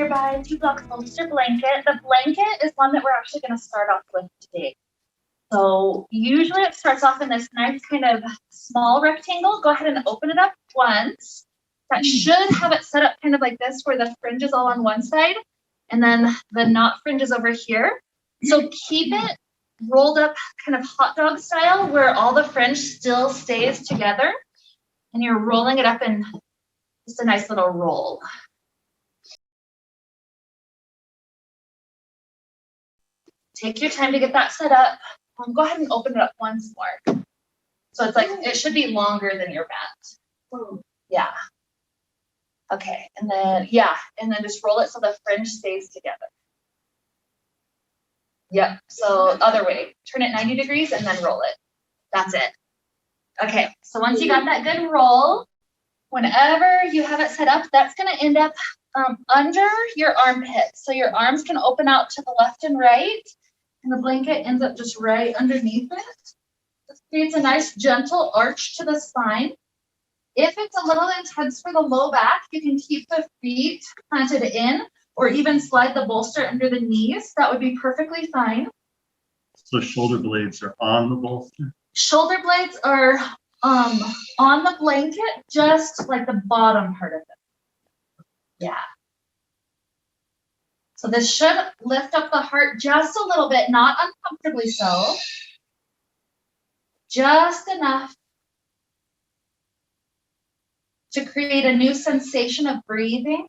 nearby to block closer blanket. The blanket is one that we're actually going to start off with today. So usually it starts off in this nice kind of small rectangle. Go ahead and open it up once. That should have it set up kind of like this, where the fringe is all on one side and then the knot fringe is over here. So keep it rolled up kind of hot dog style, where all the fringe still stays together and you're rolling it up in just a nice little roll. Take your time to get that set up. Go ahead and open it up once more. So it's like, it should be longer than your mat. Yeah. Okay, and then, yeah, and then just roll it so the fringe stays together. Yep, so other way. Turn it 90 degrees and then roll it. That's it. Okay, so once you got that good roll, whenever you have it set up, that's gonna end up under your armpits. So your arms can open out to the left and right, and the blanket ends up just right underneath it. This creates a nice gentle arch to the spine. If it's a little intense for the low back, you can keep the feet planted in or even slide the bolster under the knees. That would be perfectly fine. So shoulder blades are on the bolster? Shoulder blades are on the blanket, just like the bottom part of it. Yeah. So this should lift up the heart just a little bit, not uncomfortably so. Just enough to create a new sensation of breathing.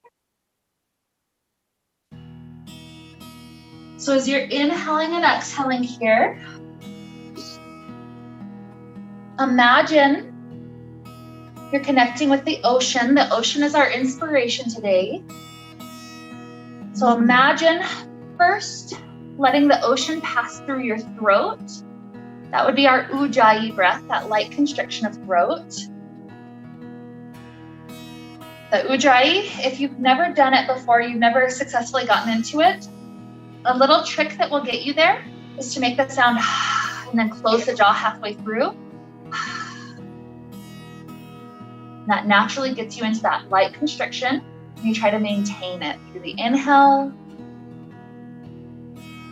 So as you're inhaling and exhaling here, imagine you're connecting with the ocean. The ocean is our inspiration today. So imagine first letting the ocean pass through your throat. That would be our Ujjayi breath, that light constriction of throat. The Ujjayi, if you've never done it before, you've never successfully gotten into it, a little trick that will get you there is to make the sound and then close the jaw halfway through. That naturally gets you into that light constriction. You try to maintain it through the inhale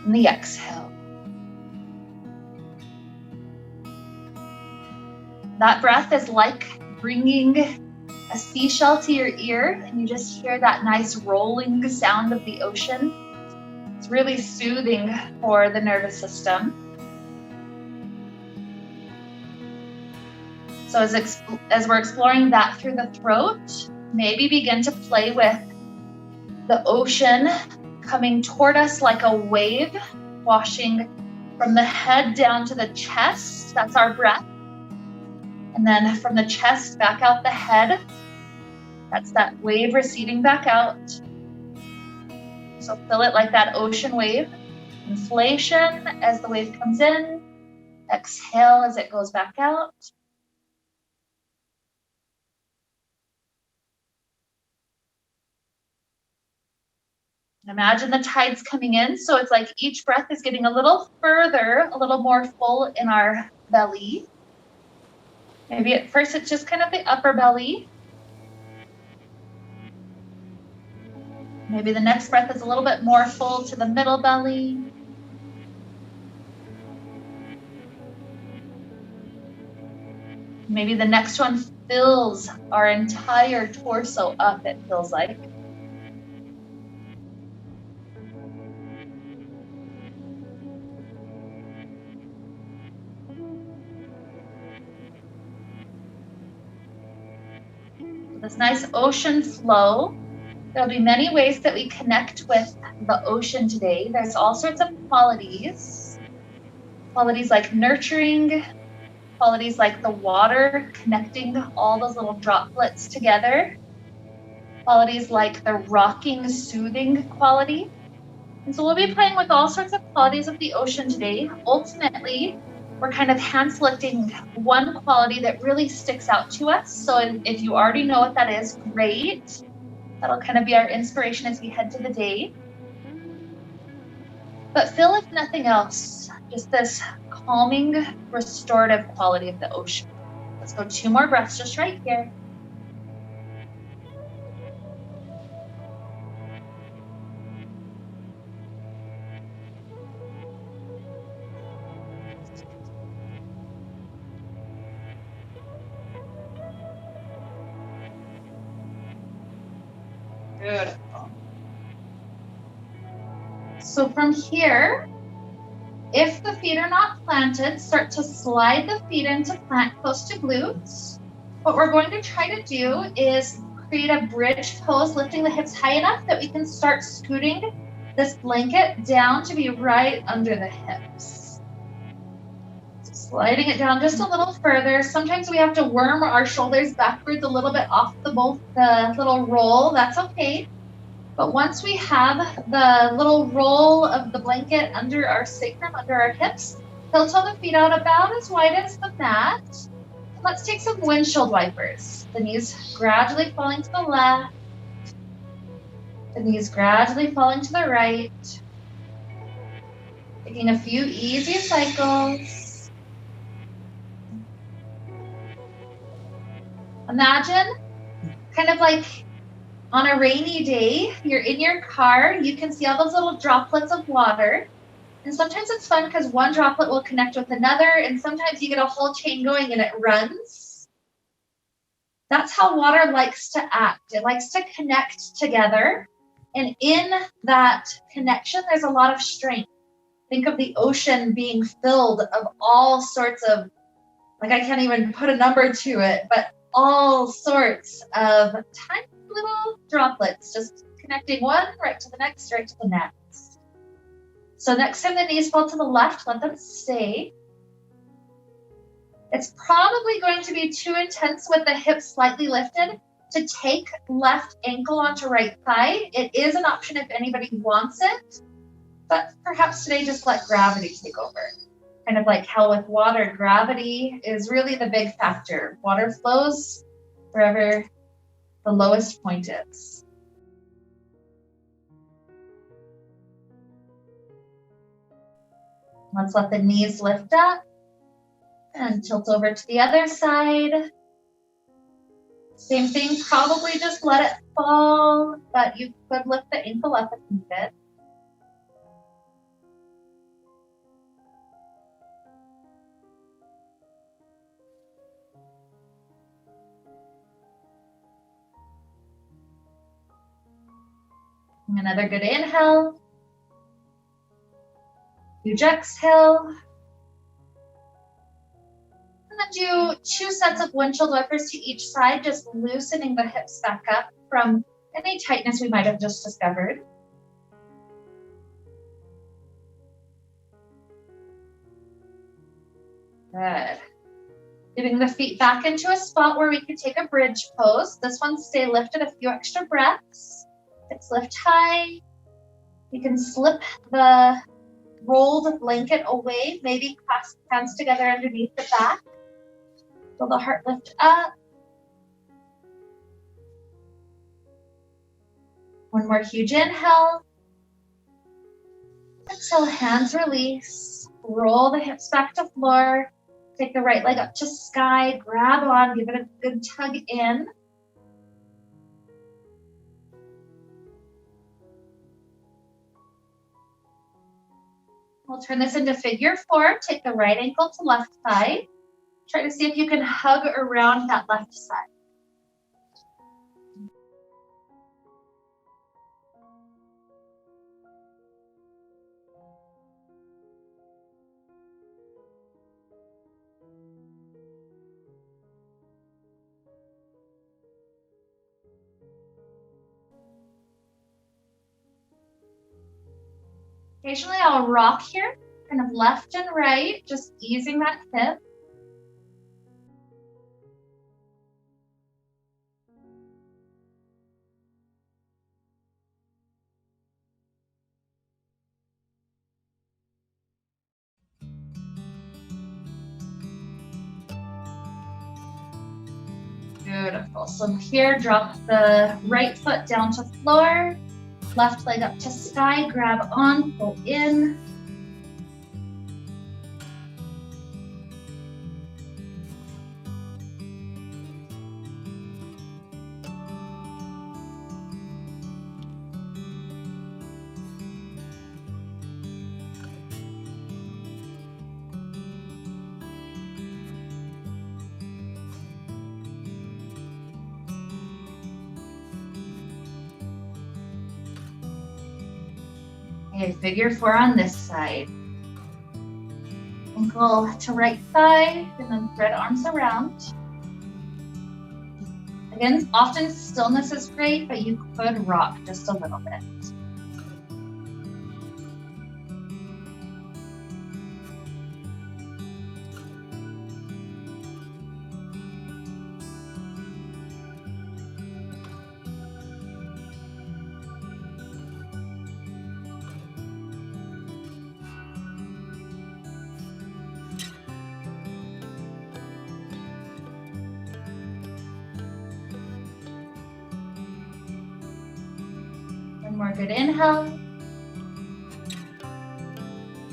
and the exhale. That breath is like bringing a seashell to your ear, and you just hear that nice rolling sound of the ocean. It's really soothing for the nervous system. So as we're exploring that through the throat, maybe begin to play with the ocean coming toward us like a wave, washing from the head down to the chest. That's our breath. And then from the chest back out the head. That's that wave receding back out. So feel it like that ocean wave. Inflation as the wave comes in. Exhale as it goes back out. Imagine the tides coming in. So it's like each breath is getting a little further, a little more full in our belly. Maybe at first it's just kind of the upper belly. Maybe the next breath is a little bit more full to the middle belly. Maybe the next one fills our entire torso up, it feels like. This nice ocean flow. There'll be many ways that we connect with the ocean today. There's all sorts of qualities. Qualities like nurturing, qualities like the water connecting all those little droplets together. Qualities like the rocking, soothing quality. And so we'll be playing with all sorts of qualities of the ocean today. Ultimately, we're kind of hand selecting one quality that really sticks out to us. So if you already know what that is, great. That'll kind of be our inspiration as we head to the day. But feel, if nothing else, just this calming, restorative quality of the ocean. Let's go 2 more breaths just right here. Beautiful. So from here, if the feet are not planted, start to slide the feet into plant close to glutes. What we're going to try to do is create a bridge pose, lifting the hips high enough that we can start scooting this blanket down to be right under the hips. So sliding it down just a little further. Sometimes we have to worm our shoulders backwards a little bit off the little roll. That's okay. But once we have the little roll of the blanket under our sacrum, under our hips, tilt all the feet out about as wide as the mat. Let's take some windshield wipers. The knees gradually falling to the left. The knees gradually falling to the right. Taking a few easy cycles. Imagine kind of like on a rainy day, you're in your car, you can see all those little droplets of water. And sometimes it's fun because one droplet will connect with another, and sometimes you get a whole chain going and it runs. That's how water likes to act. It likes to connect together. And in that connection, there's a lot of strength. Think of the ocean being filled of all sorts of, like I can't even put a number to it, but all sorts of tiny little droplets, just connecting one right to the next, right to the next. So next time the knees fall to the left, let them stay. It's probably going to be too intense with the hips slightly lifted to take left ankle onto right thigh. It is an option if anybody wants it, but perhaps today just let gravity take over. Kind of like how with water, gravity is really the big factor. Water flows wherever the lowest point is. Let's let the knees lift up and tilt over to the other side. Same thing, probably just let it fall, but you could lift the ankle up if needed. Another good inhale. Huge exhale. And then do 2 sets of windshield wipers to each side, just loosening the hips back up from any tightness we might have just discovered. Good. Giving the feet back into a spot where we can take a bridge pose. This one, stay lifted a few extra breaths. Hips lift high. You can slip the rolled blanket away, maybe clasp hands together underneath the back. Feel the heart lift up. One more huge inhale. Exhale, hands release. Roll the hips back to floor. Take the right leg up to sky. Grab on, give it a good tug in. We'll turn this into figure 4. Take the right ankle to left thigh. Try to see if you can hug around that left side. Occasionally I'll rock here, kind of left and right, just easing that hip. Beautiful. So here, drop the right foot down to floor, left leg up to sky, grab on, pull in. Okay, figure 4 on this side. Ankle to right thigh, and then thread arms around. Again, often stillness is great, but you could rock just a little bit. One more good inhale.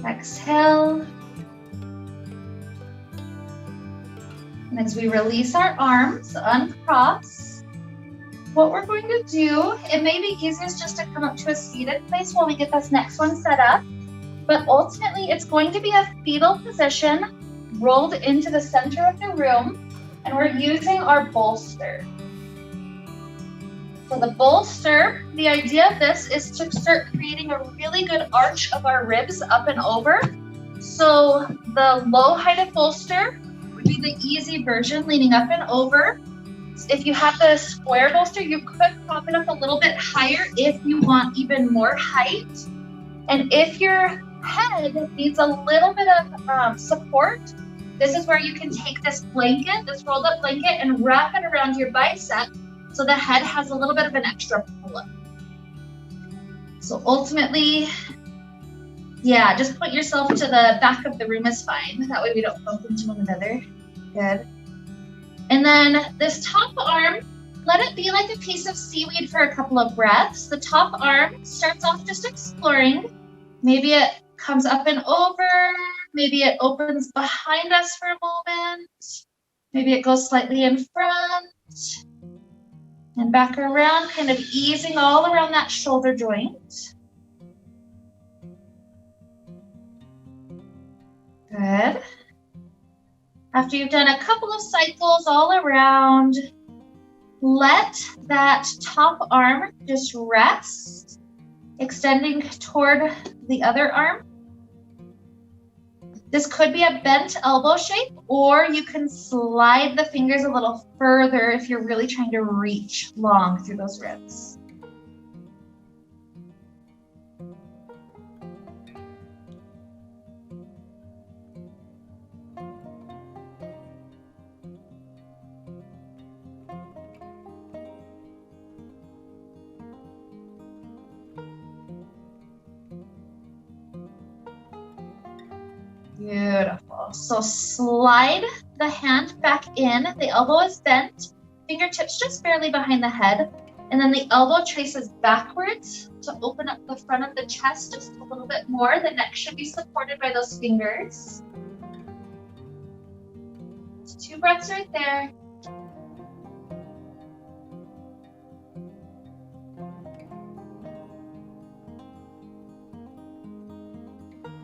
Exhale. And as we release our arms, uncross, what we're going to do, it may be easiest just to come up to a seated place while we get this next one set up. But ultimately, it's going to be a fetal position rolled into the center of the room, and we're using our bolster. So the bolster, the idea of this is to start creating a really good arch of our ribs up and over. So the low heighted bolster would be the easy version, leaning up and over. If you have the square bolster, you could prop it up a little bit higher if you want even more height. And if your head needs a little bit of support, this is where you can take this blanket, this rolled up blanket, and wrap it around your bicep so the head has a little bit of an extra pull-up. So ultimately, yeah, just put yourself to the back of the room is fine. That way we don't bump into one another. Good. And then this top arm, let it be like a piece of seaweed for a couple of breaths. The top arm starts off just exploring. Maybe it comes up and over. Maybe it opens behind us for a moment. Maybe it goes slightly in front and back around, kind of easing all around that shoulder joint. Good. After you've done a couple of cycles all around, let that top arm just rest, extending toward the other arm. This could be a bent elbow shape, or you can slide the fingers a little further if you're really trying to reach long through those ribs. Beautiful. So slide the hand back in. The elbow is bent. Fingertips just barely behind the head. And then the elbow traces backwards to open up the front of the chest just a little bit more. The neck should be supported by those fingers. 2 breaths right there.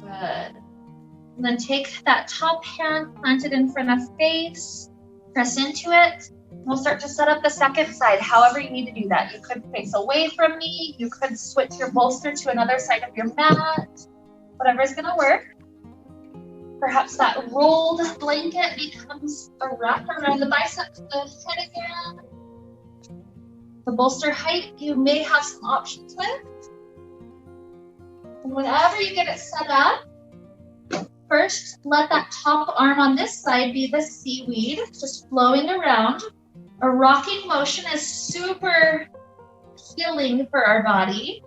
Good. And then take that top hand, plant it in front of face, press into it. We'll start to set up the second side, however you need to do that. You could face away from me. You could switch your bolster to another side of your mat. Whatever is going to work. Perhaps that rolled blanket becomes a wrap around the bicep to the head again. The bolster height you may have some options with. And whenever you get it set up, first, let that top arm on this side be the seaweed, just flowing around. A rocking motion is super healing for our body.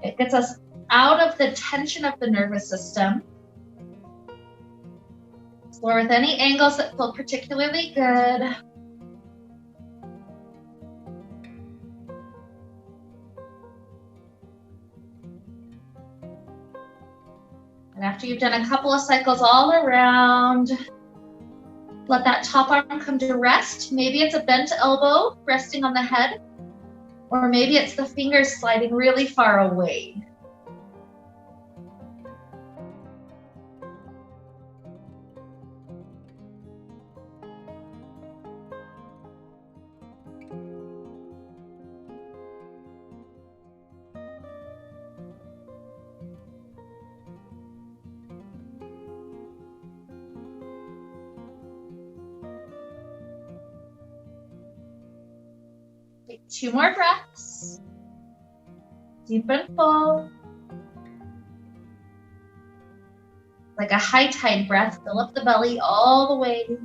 It gets us out of the tension of the nervous system. Explore with any angles that feel particularly good. And after you've done a couple of cycles all around, let that top arm come to rest. Maybe it's a bent elbow resting on the head, or maybe it's the fingers sliding really far away. Take 2 more breaths. Deep and full. Like a high tide breath, fill up the belly all the way.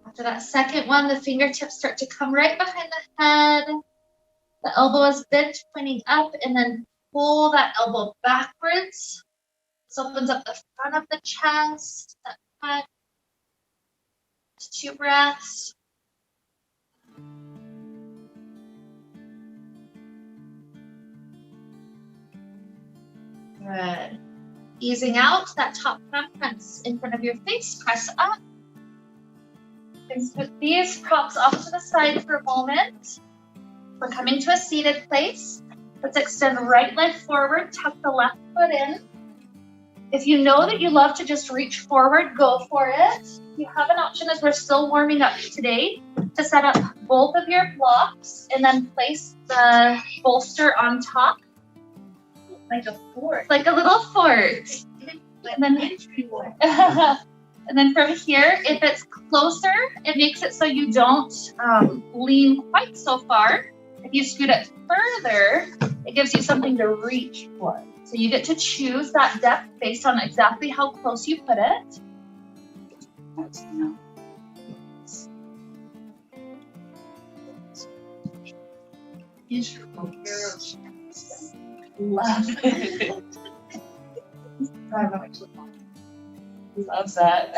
After that second one, the fingertips start to come right behind the head. The elbow is bent, pointing up, and then pull that elbow backwards. This opens up the front of the chest, that head. 2 breaths. Good. Easing out, that top palm press in front of your face, press up. And put these props off to the side for a moment. We're coming to a seated place. Let's extend right leg forward, tuck the left foot in. If you know that you love to just reach forward, go for it. You have an option as we're still warming up today to set up both of your blocks and then place the bolster on top. Like a fort. Like a little fort. And then, and then from here, if it's closer, it makes it so you don't lean quite so far. If you scoot it further, it gives you something to reach for. So you get to choose that depth based on exactly how close you put it. Love it. Loves that.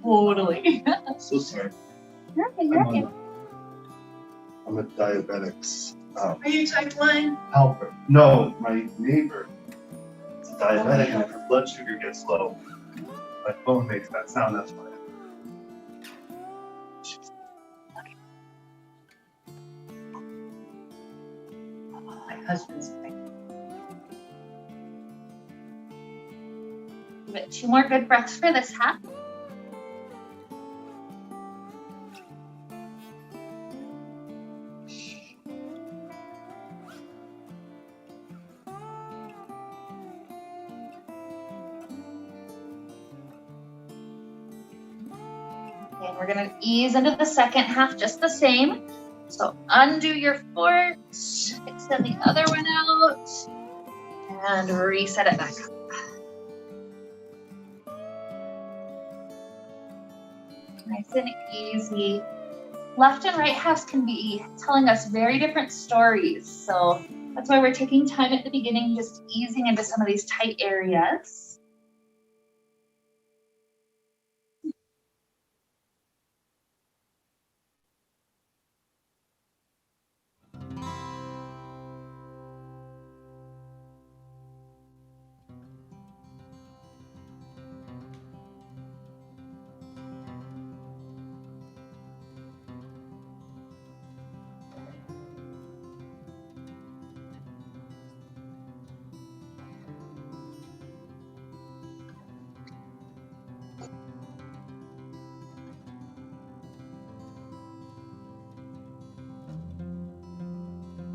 Totally. So sorry. You're okay, you're okay. I'm a diabetics Are you type 1? helper. No, my neighbor is diabetic, and if her blood sugar gets low, my phone makes that sound. That's why. My husband's type. Give it 2 more good breaths for this half. And we're gonna ease into the second half just the same. So undo your fort, extend the other one out, and reset it back up. Nice and easy. Left and right halves can be telling us very different stories. So that's why we're taking time at the beginning, just easing into some of these tight areas.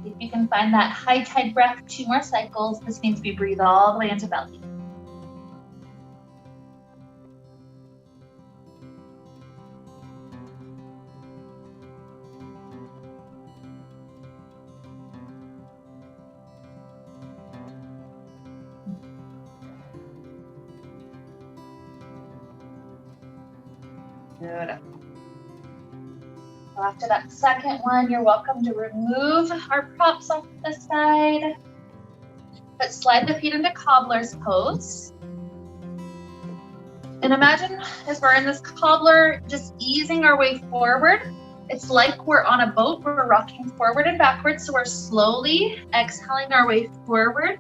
If you can find that high tide breath, 2 more cycles. This means we breathe all the way into belly. Good. So after that second one, you're welcome to remove our props off the side. But slide the feet into cobbler's pose. And imagine as we're in this cobbler, just easing our way forward. It's like we're on a boat, we're rocking forward and backwards. So we're slowly exhaling our way forward.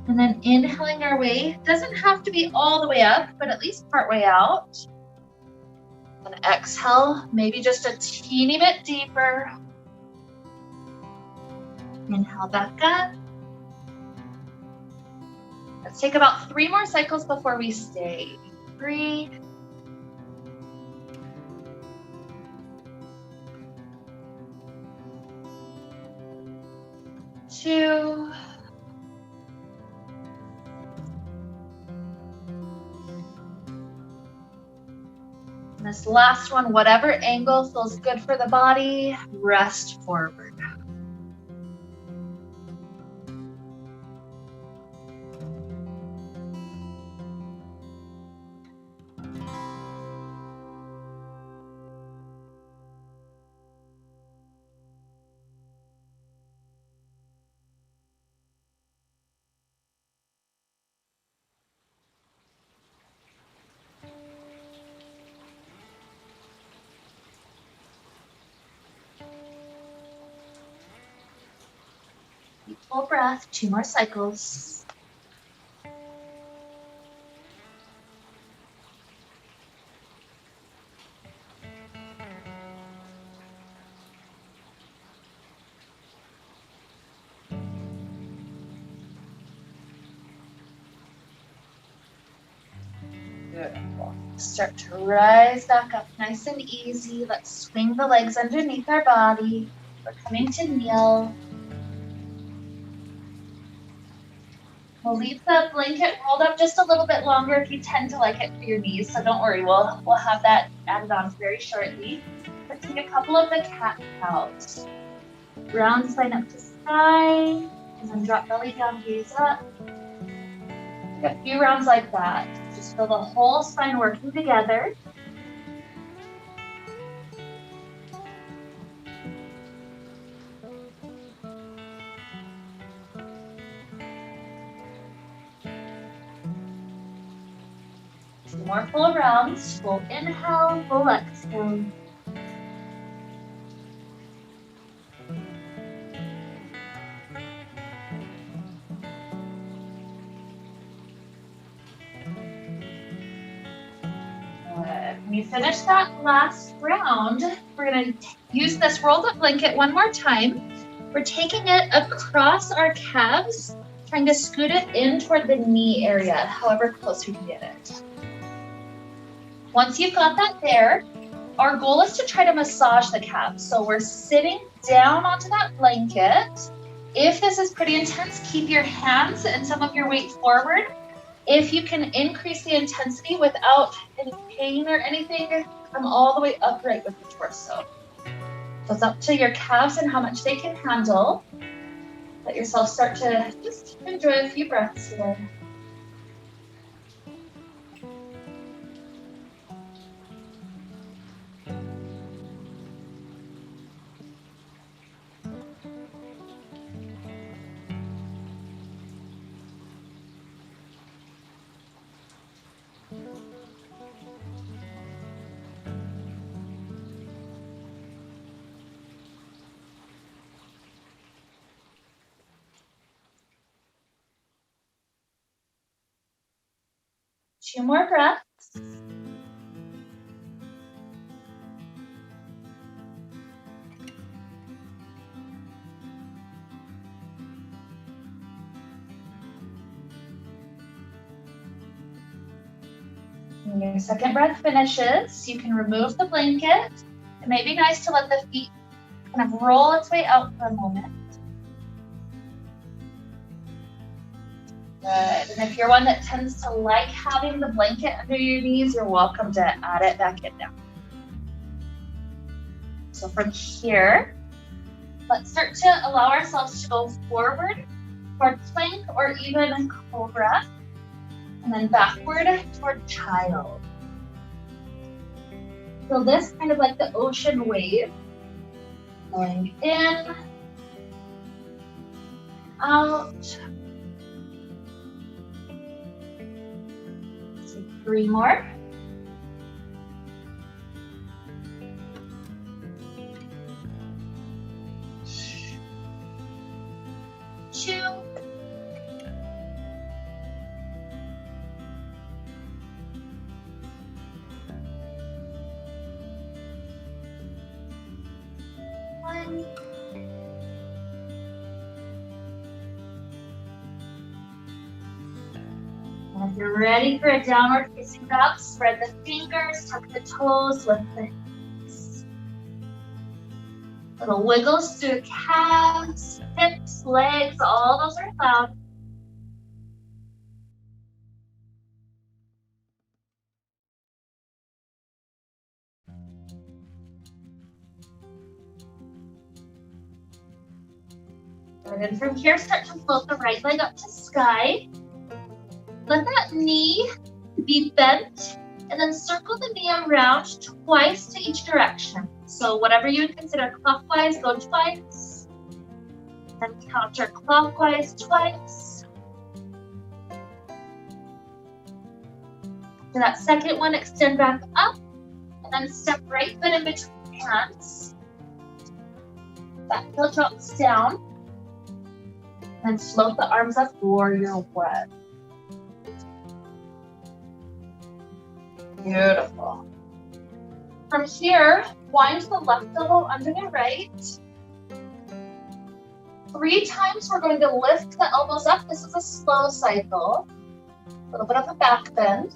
And then inhaling our way. Doesn't have to be all the way up, but at least part way out. And exhale, maybe just a teeny bit deeper. Inhale back up. Let's take about 3 more cycles before we stay. 3. 2. This last one, whatever angle feels good for the body, rest forward. Full breath, 2 more cycles. Beautiful. Start to rise back up nice and easy. Let's swing the legs underneath our body. We're coming to kneel. We'll leave the blanket rolled up just a little bit longer if you tend to like it for your knees, so don't worry, we'll have that added on very shortly. But take a couple of the cat-cows. Round spine up to sky, and then drop belly down, gaze up. Take a few rounds like that. Just feel the whole spine working together. Two more full rounds. Full inhale, full exhale. When you finish that last round, we're going to use this rolled up blanket one more time. We're taking it across our calves, trying to scoot it in toward the knee area, however close we can get it. Once you've got that there, our goal is to try to massage the calves. So we're sitting down onto that blanket. If this is pretty intense, keep your hands and some of your weight forward. If you can increase the intensity without any pain or anything, come all the way upright with the torso. So it's up to your calves and how much they can handle. Let yourself start to just enjoy a few breaths here. Two more breaths. When your second breath finishes, you can remove the blanket. It may be nice to let the feet kind of roll its way out for a moment. Good. And if you're one that tends to like having the blanket under your knees, you're welcome to add it back in now. So from here, let's start to allow ourselves to go forward toward plank or even cobra, and then backward toward child. So this kind of like the ocean wave, going in, out. 3 more. 2. 1. And if you're ready for a downward facing dog, spread the fingers, tuck the toes, lift the hips. Little wiggles through the calves, hips, legs, all those are allowed. And then from here, start to float the right leg up to sky. Let that knee be bent, and then circle the knee around twice to each direction. So whatever you would consider clockwise, go twice. Then counterclockwise twice. For that second one, extend back up, and then step right foot in between hands. Back heel drops down, and float the arms up, warrior one. Beautiful. From here, wind the left elbow under the right. 3 times we're going to lift the elbows up. This is a slow cycle. A little bit of a back bend.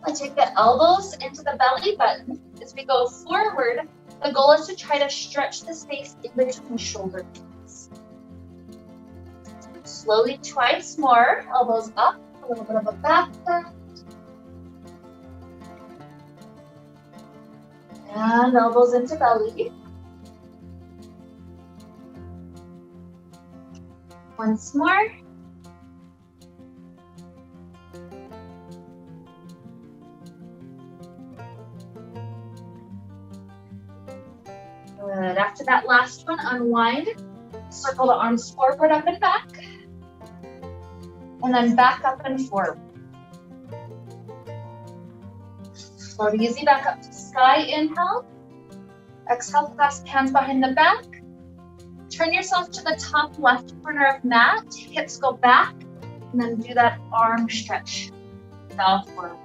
And take the elbows into the belly button. As we go forward, the goal is to try to stretch the space in between shoulder blades. Slowly twice more, elbows up, a little bit of a back bend. And elbows into belly. Once more. Good. After that last one, unwind. Circle the arms forward, up and back. And then back up and forward. Float easy back up to sky, inhale. Exhale, clasp hands behind the back. Turn yourself to the top left corner of mat. Hips go back. And then do that arm stretch. Bow forward.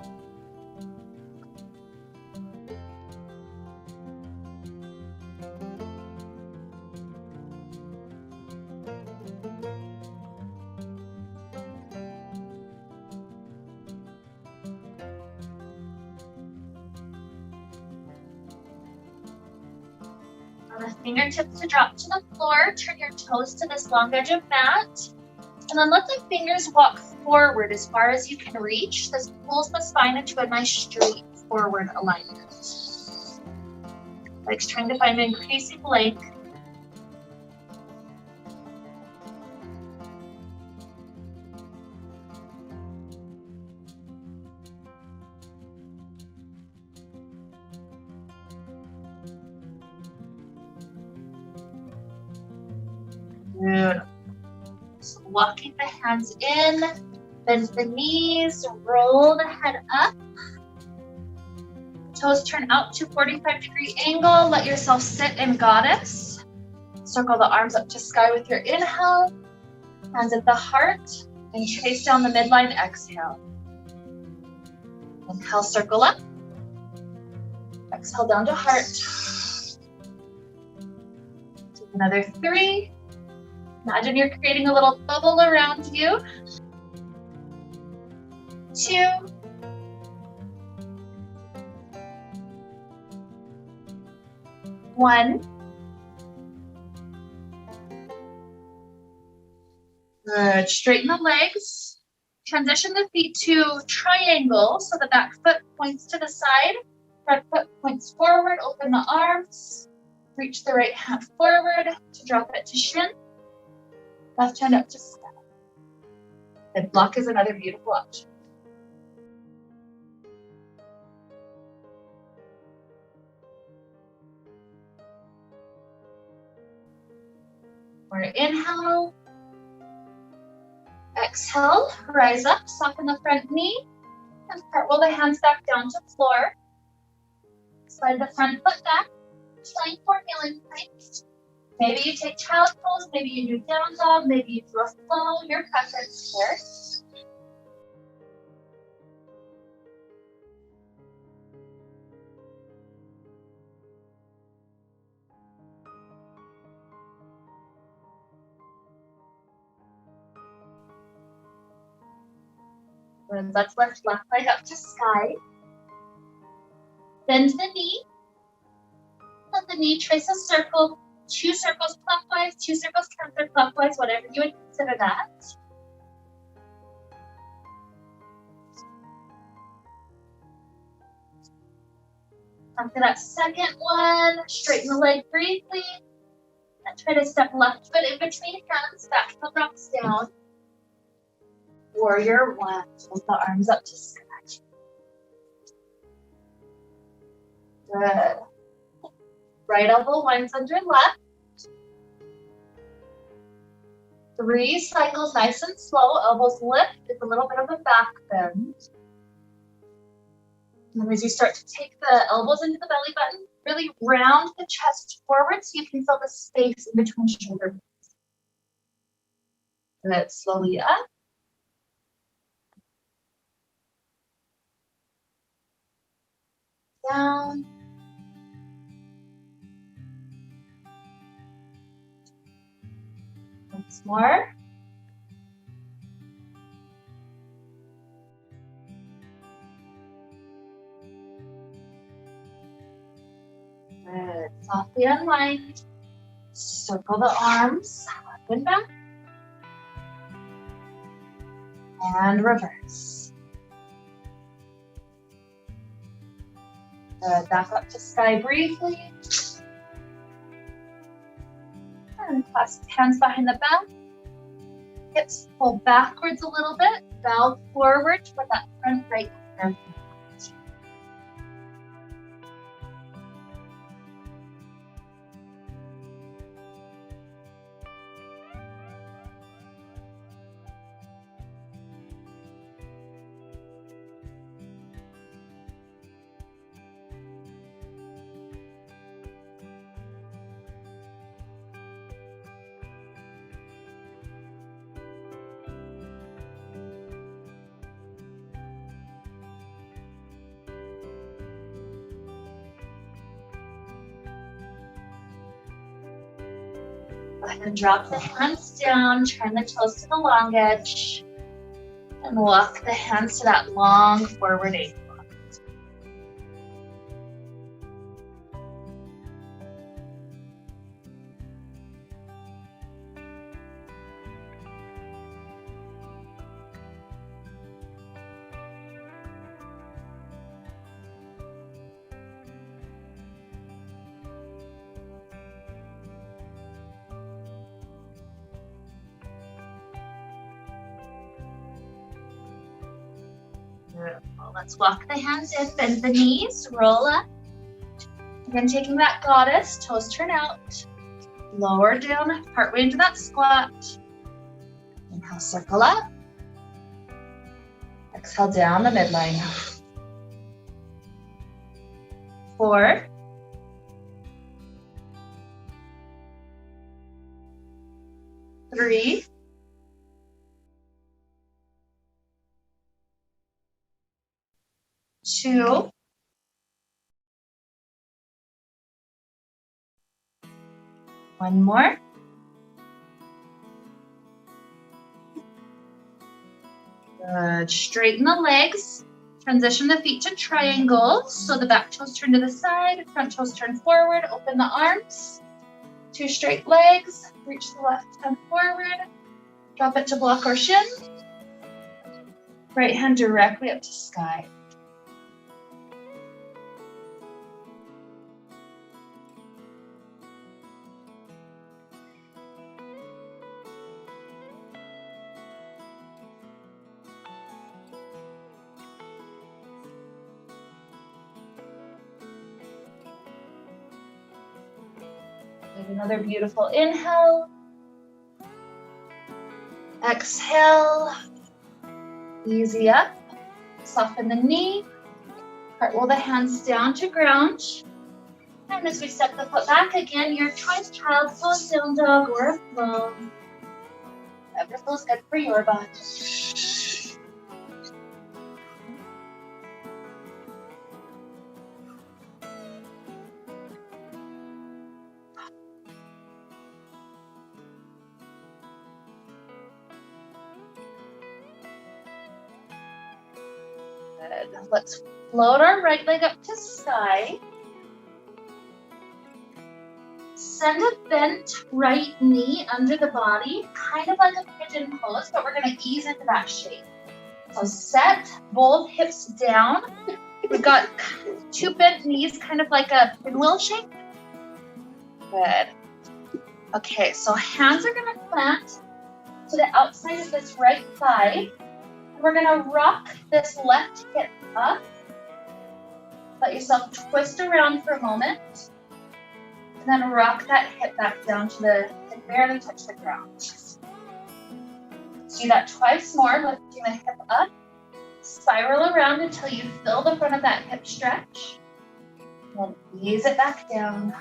The fingertips to drop to the floor. Turn your toes to this long edge of mat. And then let the fingers walk forward as far as you can reach. This pulls the spine into a nice straight forward alignment. Legs trying to find an increasing length. Beautiful. So walking the hands in, bend the knees, roll the head up. Toes turn out to 45-degree angle. Let yourself sit in goddess. Circle the arms up to sky with your inhale. Hands at the heart and trace down the midline, exhale. Inhale, circle up. Exhale down to heart. Take another 3. Imagine you're creating a little bubble around you. 2. 1. Good. Straighten the legs. Transition the feet to triangle so the back foot points to the side. Front foot points forward. Open the arms. Reach the right hand forward to drop it to shin. Left hand up to sky. And block is another beautiful option. More inhale. Exhale, rise up, soften the front knee, and cartwheel the hands back down to floor. Slide the front foot back, plank or kneeling plank. Maybe you take child pose, maybe you do down dog, maybe you do a flow, your preference here. And let's lift left leg up to sky. Bend the knee. Let the knee trace a circle. 2 circles clockwise, 2 circles counterclockwise, whatever you would consider that. After that second one, straighten the leg briefly. And Try to step left foot in between hands, back heel drops down. Warrior one, hold the arms up to sky. Good. Right elbow winds under left. 3 cycles, nice and slow. Elbows lift with a little bit of a back bend. And then as you start to take the elbows into the belly button, really round the chest forward so you can feel the space in between shoulder blades. Good. Slowly up. Down. Once more. Good. Softly unwind. Circle the arms up and back. And reverse. Good. Back up to sky briefly. And clasp hands behind the back. Hips pull backwards a little bit. Bow forward toward that front right corner. Go ahead and drop the hands down, turn the toes to the long edge, and walk the hands to that long forward ankle. Beautiful. Let's walk the hands in, bend the knees, roll up. Again, taking that goddess, toes turn out. Lower down, partway into that squat. Inhale, circle up. Exhale down the midline. 4. 3. 2. 1 more. Good. Straighten the legs. Transition the feet to triangles. So the back toes turn to the side, front toes turn forward. Open the arms. 2 straight legs. Reach the left hand forward. Drop it to block or shin. Right hand directly up to sky. Another beautiful inhale. Exhale. Easy up. Soften the knee. Cartwheel the hands down to ground. And as we step the foot back again, your choice, child's pose, down dog, or a flow. Whatever feels good for your body. Good. Let's float our right leg up to sky. Send a bent right knee under the body, kind of like a pigeon pose, but we're going to ease into that shape. So set both hips down. We've got 2 bent knees, kind of like a pinwheel shape. Good. Okay, so hands are gonna plant to the outside of this right thigh. We're gonna rock this left hip up. Let yourself twist around for a moment. And then rock that hip back down to barely touch the ground. Do that twice more, lifting the hip up. Spiral around until you feel the front of that hip stretch. And then ease it back down.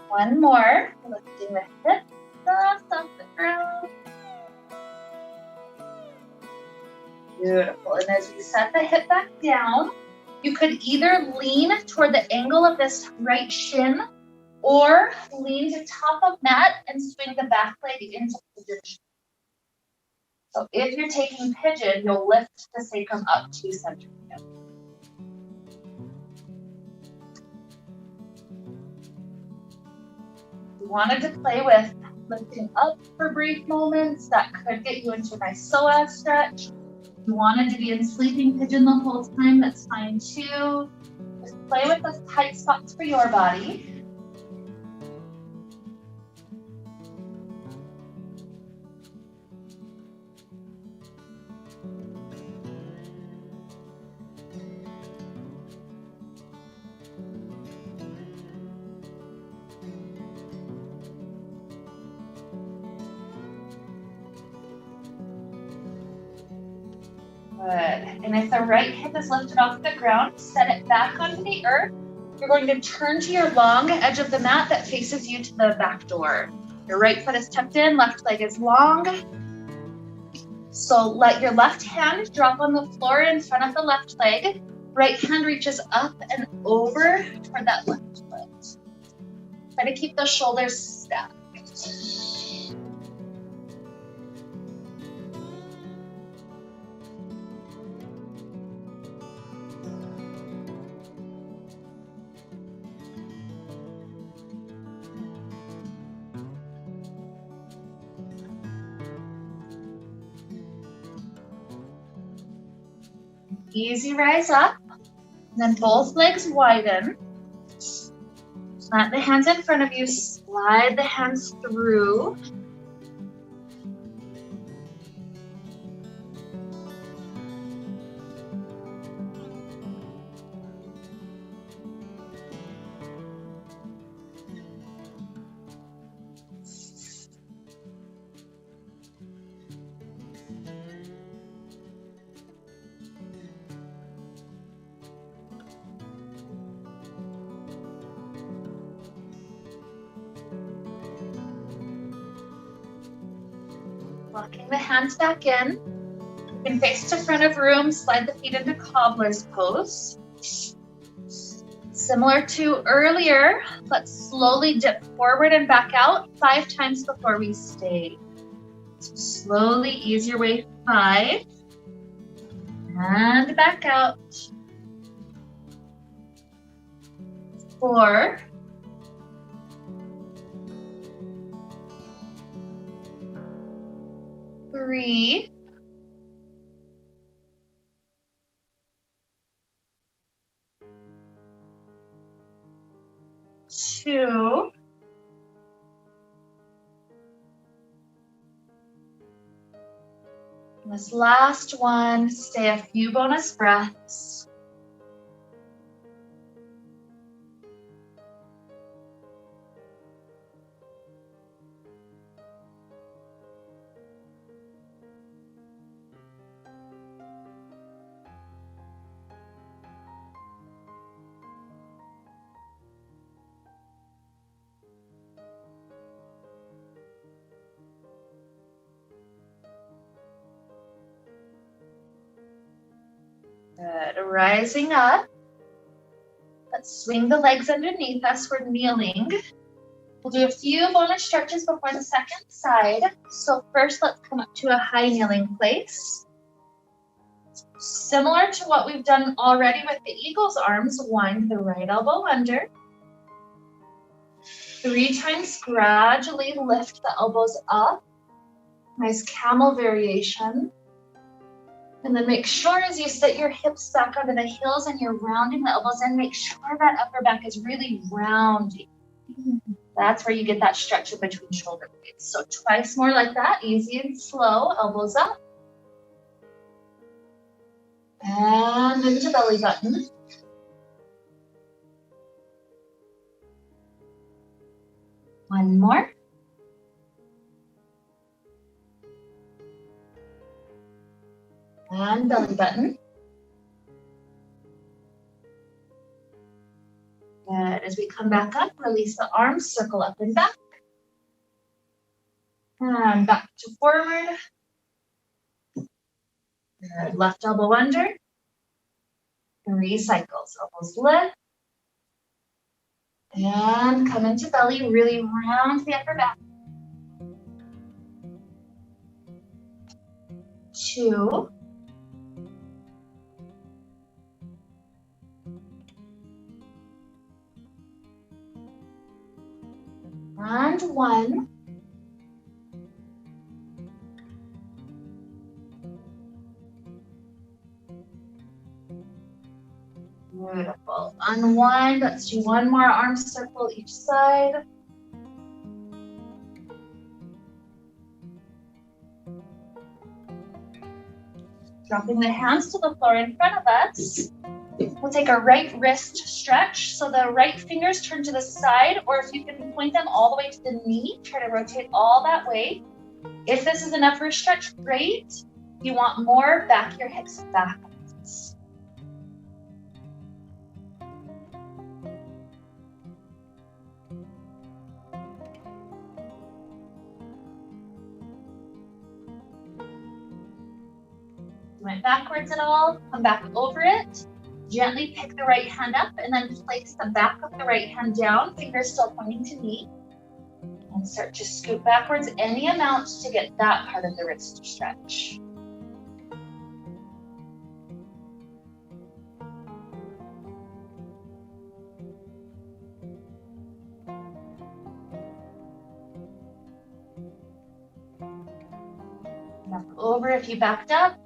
One more, lifting the hip off the ground. Beautiful. And as you set the hip back down, you could either lean toward the angle of this right shin or lean to top of mat and swing the back leg into pigeon. So if you're taking pigeon, you'll lift the sacrum up to center again. You wanted to play with lifting up for brief moments, that could get you into a nice psoas stretch. If you wanted to be in sleeping pigeon the whole time, that's fine too. Just play with the tight spots for your body. Good. And if the right hip is lifted off the ground, set it back onto the earth. You're going to turn to your long edge of the mat that faces you to the back door. Your right foot is tucked in, left leg is long. So let your left hand drop on the floor in front of the left leg. Right hand reaches up and over toward that left foot. Try to keep the shoulders stacked. Easy rise up, and then both legs widen. Plant the hands in front of you, slide the hands through. Locking the hands back in. You can face to front of room, slide the feet into cobbler's pose. Similar to earlier, let's slowly dip forward and back out 5 times before we stay. So slowly ease your way 5. And back out. 4. 3. 2. And this last one, stay a few bonus breaths. Good. Rising up. Let's swing the legs underneath us. We're kneeling. We'll do a few bonus stretches before the second side. So first, let's come up to a high kneeling place. Similar to what we've done already with the eagle's arms, wind the right elbow under. 3 times gradually lift the elbows up. Nice camel variation. And then make sure as you sit your hips back onto the heels and you're rounding the elbows in, make sure that upper back is really rounding. That's where you get that stretch in between shoulder blades. So twice more like that, easy and slow, elbows up. And into belly button. One more. And belly button. Good. As we come back up, release the arms, circle up and back. And back to forward. Good. Left elbow under. 3 cycles. Elbows lift. And come into belly. Really round the upper back. 2. And 1. Beautiful. Unwind. Let's do one more arm circle each side. Dropping the hands to the floor in front of us. We'll take a right wrist stretch. So the right fingers turn to the side, or if you can point them all the way to the knee, try to rotate all that way. If this is enough for a stretch, great. If you want more, back your hips backwards. Went backwards at all, come back over it. Gently pick the right hand up and then place the back of the right hand down, fingers still pointing to knee. And start to scoot backwards any amount to get that part of the wrist to stretch. Back over if you backed up.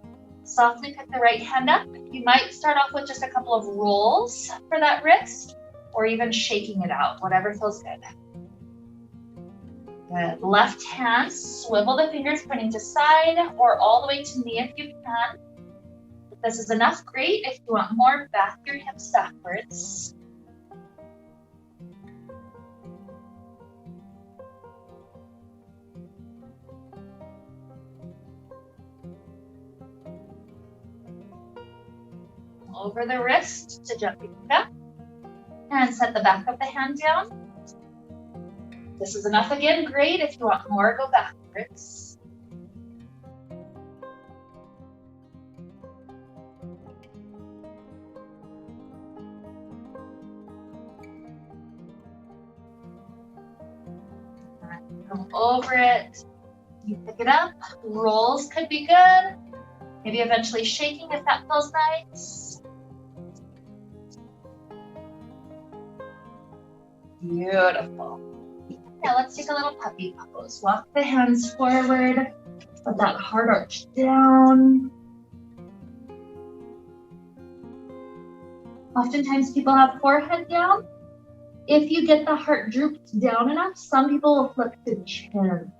Softly pick the right hand up. You might start off with just a couple of rolls for that wrist, or even shaking it out, whatever feels good. Good. Left hand, swivel the fingers pointing to side or all the way to knee if you can. If this is enough, great. If you want more, back your hips backwards. Over the wrist to gently pick up. And set the back of the hand down. This is enough again, great. If you want more, go backwards. Come over it. You pick it up. Rolls could be good. Maybe eventually shaking if that feels nice. Beautiful. Now let's take a little puppy pose. Walk the hands forward. Let that heart arch down. Oftentimes people have forehead down. If you get the heart drooped down enough, some people will flip the chin.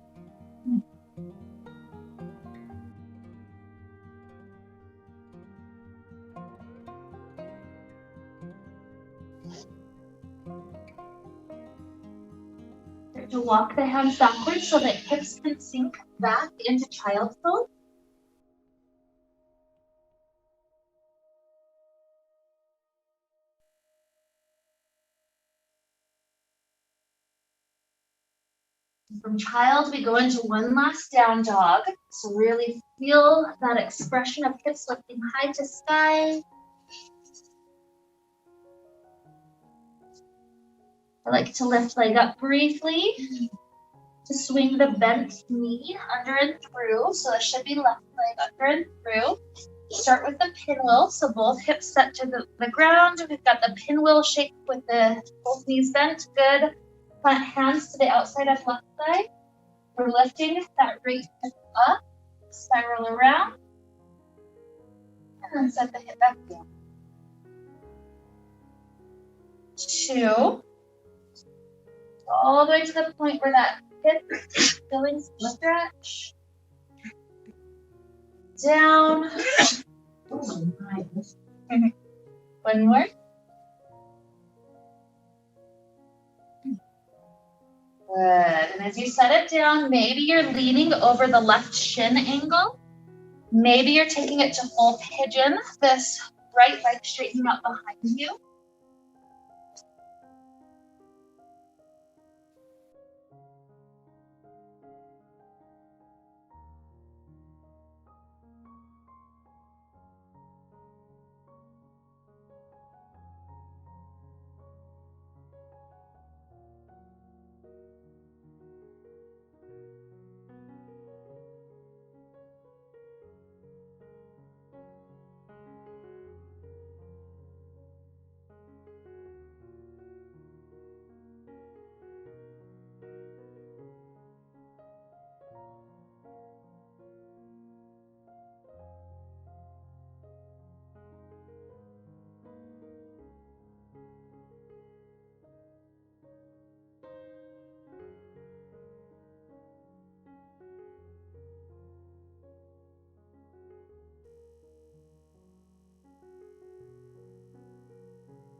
To walk the hands backwards so that hips can sink back into child's pose. From child, we go into one last down dog. So really feel that expression of hips lifting high to sky. I like to lift leg up briefly. To swing the bent knee under and through. So this should be left leg under and through. Start with the pinwheel. So both hips set to the ground. We've got the pinwheel shape with both knees bent. Good. Front hands to the outside of left side. We're lifting that right hip up. Spiral around. And then set the hip back down. 2. All the way to the point where that hip feeling stretch. Down. Oh, my. One more. Good. And as you set it down, maybe you're leaning over the left shin angle. Maybe you're taking it to full pigeon. This right leg straightening out behind you.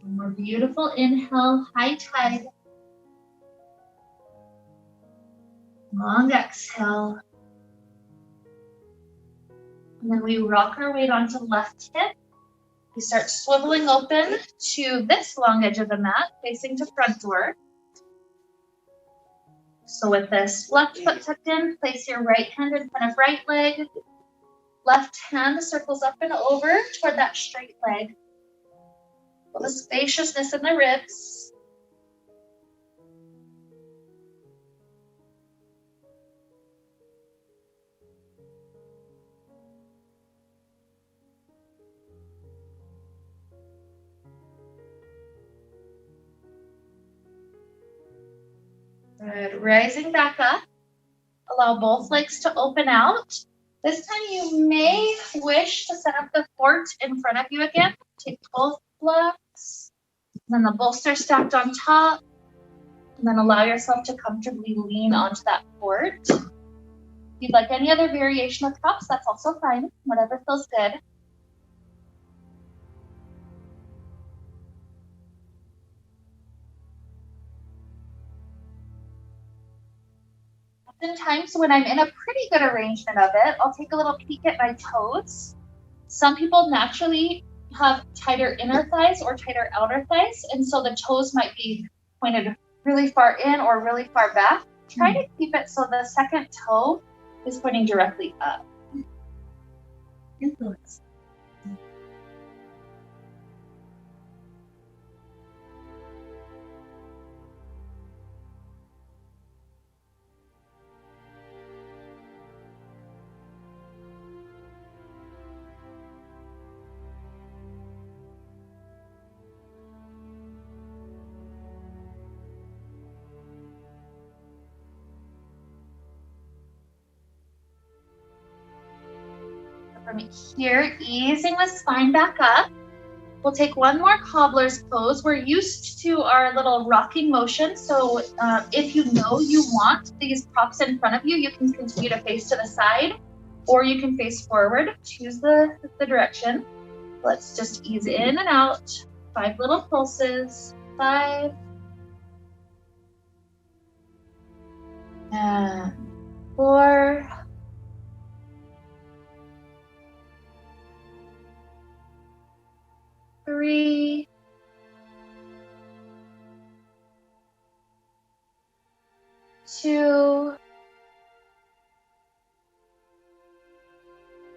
One more beautiful inhale, high tide. Long exhale. And then we rock our weight onto left hip. We start swiveling open to this long edge of the mat, facing to front door. So with this left foot tucked in, place your right hand in front of right leg. Left hand circles up and over toward that straight leg. Feel the spaciousness in the ribs. Good. Rising back up. Allow both legs to open out. This time you may wish to set up the fort in front of you again. Take both blocks. Then the bolster stacked on top. And then allow yourself to comfortably lean onto that fort. If you'd like any other variation of props, that's also fine. Whatever feels good. Oftentimes when I'm in a pretty good arrangement of it, I'll take a little peek at my toes. Some people naturally have tighter inner thighs or tighter outer thighs, and so the toes might be pointed really far in or really far back. Try to keep it so the second toe is pointing directly up. Influence. From here, easing the spine back up. We'll take one more cobbler's pose. We're used to our little rocking motion, so if you know you want these props in front of you, you can continue to face to the side, or you can face forward. Choose the direction. Let's just ease in and out. 5 little pulses. 5. And 4. 3. 2.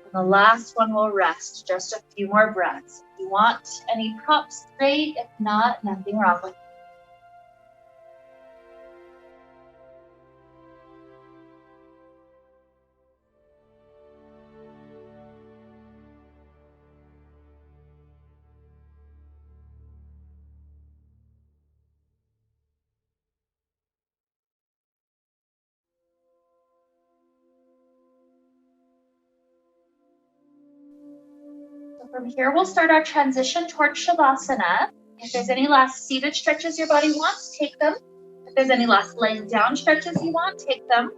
And the last one will rest. Just a few more breaths. If you want any props, great. If not, nothing wrong with it. From here, we'll start our transition towards Shavasana. If there's any last seated stretches your body wants, take them. If there's any last laying down stretches you want, take them.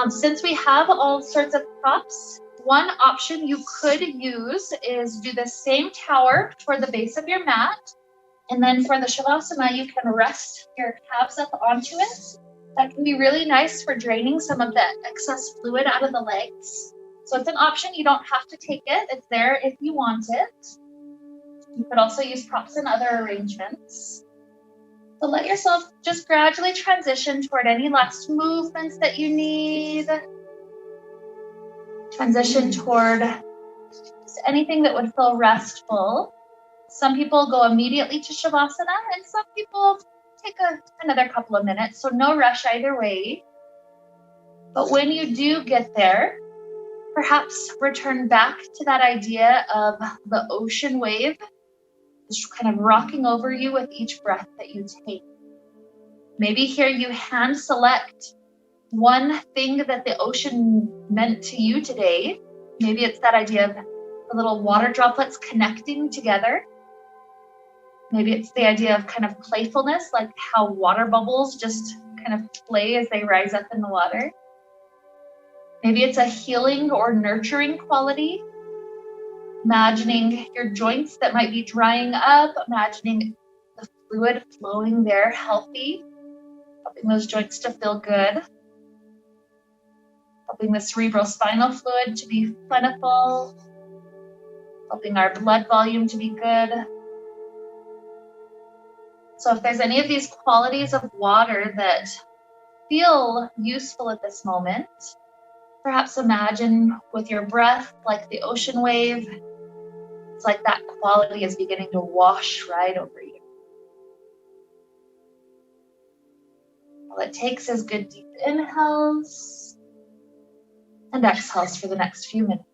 Since we have all sorts of props, one option you could use is do the same tower toward the base of your mat. And then for the Shavasana, you can rest your calves up onto it. That can be really nice for draining some of the excess fluid out of the legs. So it's an option. You don't have to take it. It's there if you want it. You could also use props in other arrangements. So let yourself just gradually transition toward any last movements that you need. Transition toward just anything that would feel restful. Some people go immediately to Shavasana, and some people take another couple of minutes, so no rush either way. But when you do get there, perhaps return back to that idea of the ocean wave, just kind of rocking over you with each breath that you take. Maybe here you hand select one thing that the ocean meant to you today. Maybe it's that idea of the little water droplets connecting together. Maybe it's the idea of kind of playfulness, like how water bubbles just kind of play as they rise up in the water. Maybe it's a healing or nurturing quality. Imagining your joints that might be drying up, imagining the fluid flowing there healthy, helping those joints to feel good, helping the cerebral spinal fluid to be plentiful, helping our blood volume to be good. So if there's any of these qualities of water that feel useful at this moment, perhaps imagine with your breath like the ocean wave. It's like that quality is beginning to wash right over you. All it takes is good deep inhales and exhales for the next few minutes.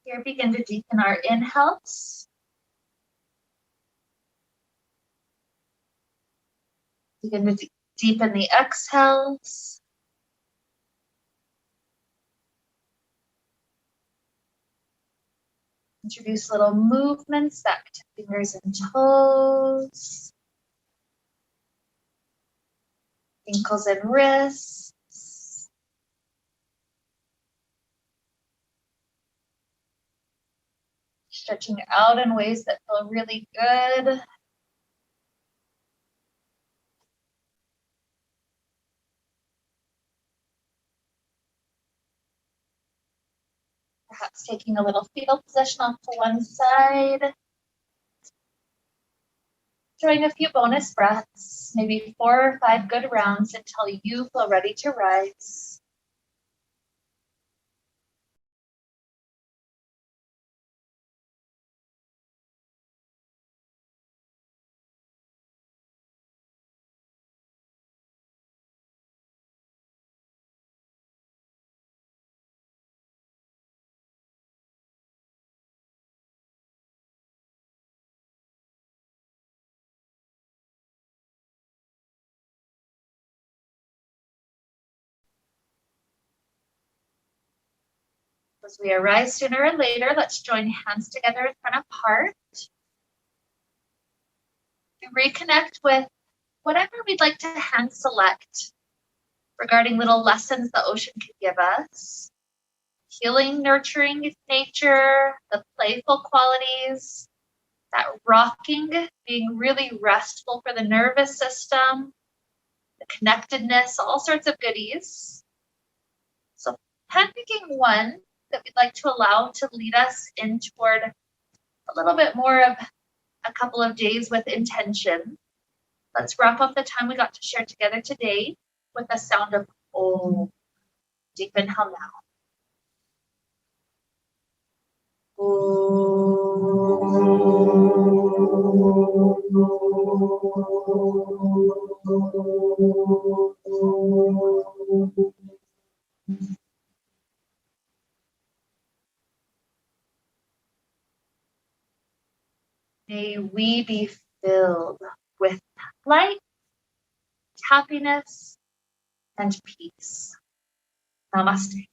Here, begin to deepen our inhales. Begin to deepen the exhales. Introduce little movements back to fingers and toes. Ankles and wrists. Stretching out in ways that feel really good. Perhaps taking a little fetal position off to one side. Doing a few bonus breaths, maybe 4 or 5 good rounds until you feel ready to rise. As we arise sooner or later, let's join hands together in front of heart. And reconnect with whatever we'd like to hand select regarding little lessons the ocean could give us. Healing, nurturing nature, the playful qualities, that rocking, being really restful for the nervous system, the connectedness, all sorts of goodies. So handpicking one that we'd like to allow to lead us in toward a little bit more of a couple of days with intention. Let's wrap up the time we got to share together today with the sound of Om. Deep inhale now. May we be filled with light, happiness, and peace. Namaste.